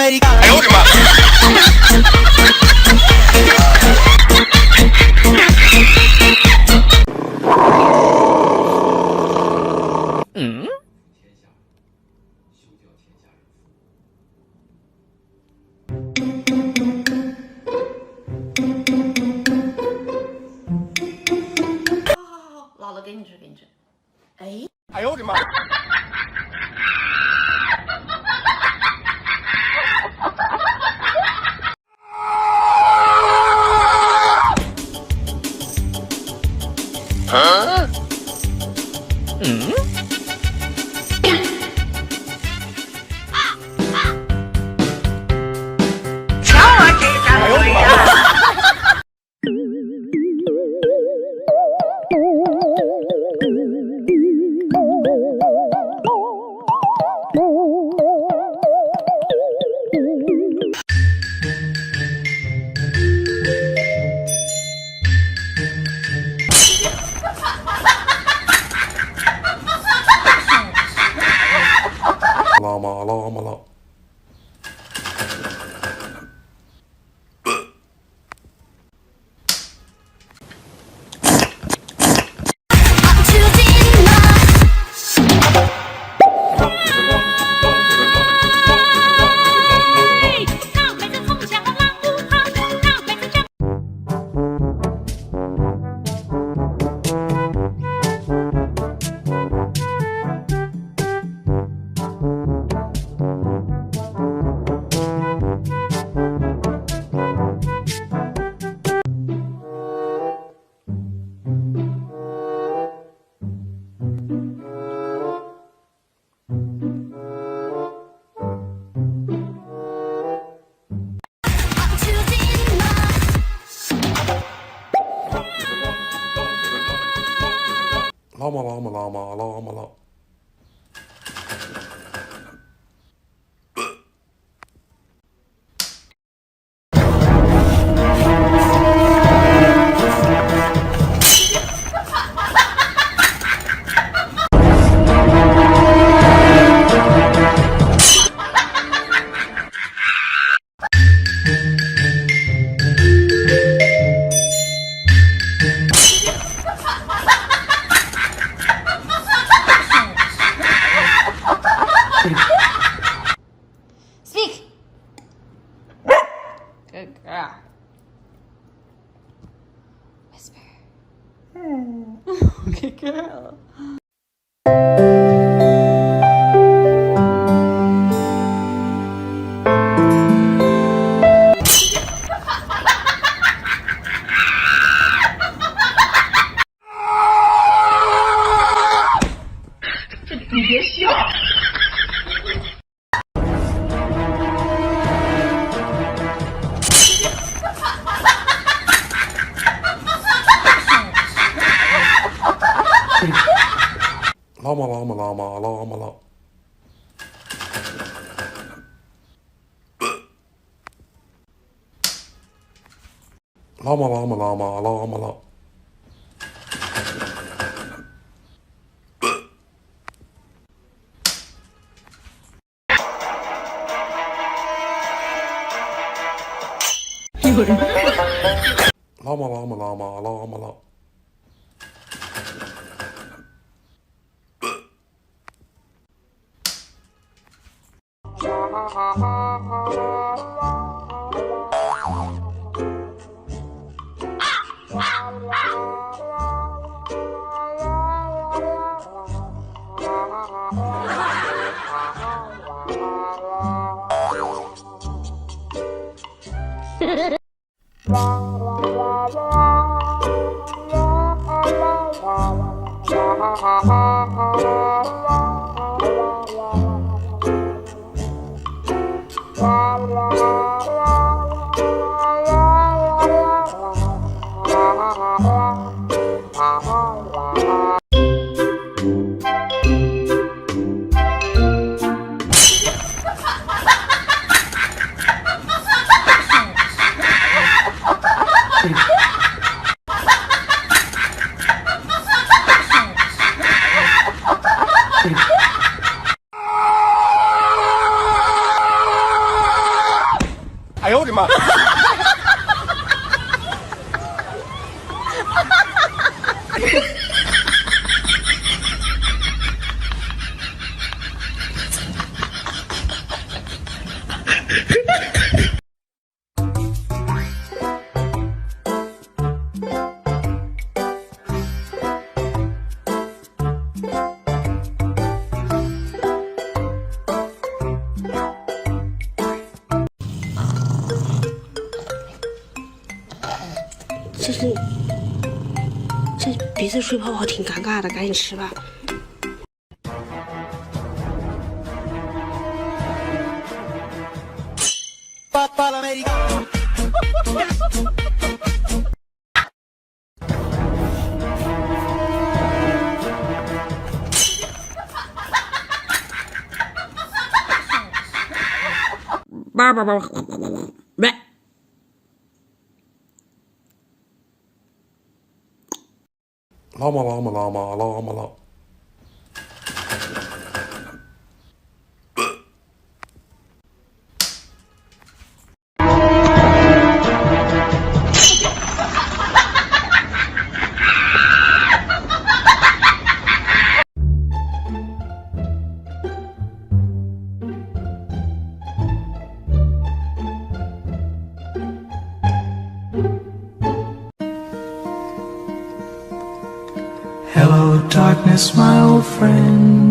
americana. 哎呦我的妈！嗯。好，老了给你吃，给你吃。哎，哎呦我的妈！啊？嗯。瞧我这张嘴呀！拉嘛拉嘛拉。拉嘛拉嘛拉嘛拉嘛拉。Speak. Good girl. Whisper. Good girl.拉嘛拉嘛拉嘛拉嘛拉。拉嘛拉嘛拉嘛拉嘛拉。拉嘛拉嘛拉嘛拉嘛拉。哎呦我的妈！这鼻子水泡泡挺尴尬的，赶紧吃吧。叭叭叭，喂。拉嘛拉嘛拉嘛拉嘛拉。Hello, darkness, my old friend.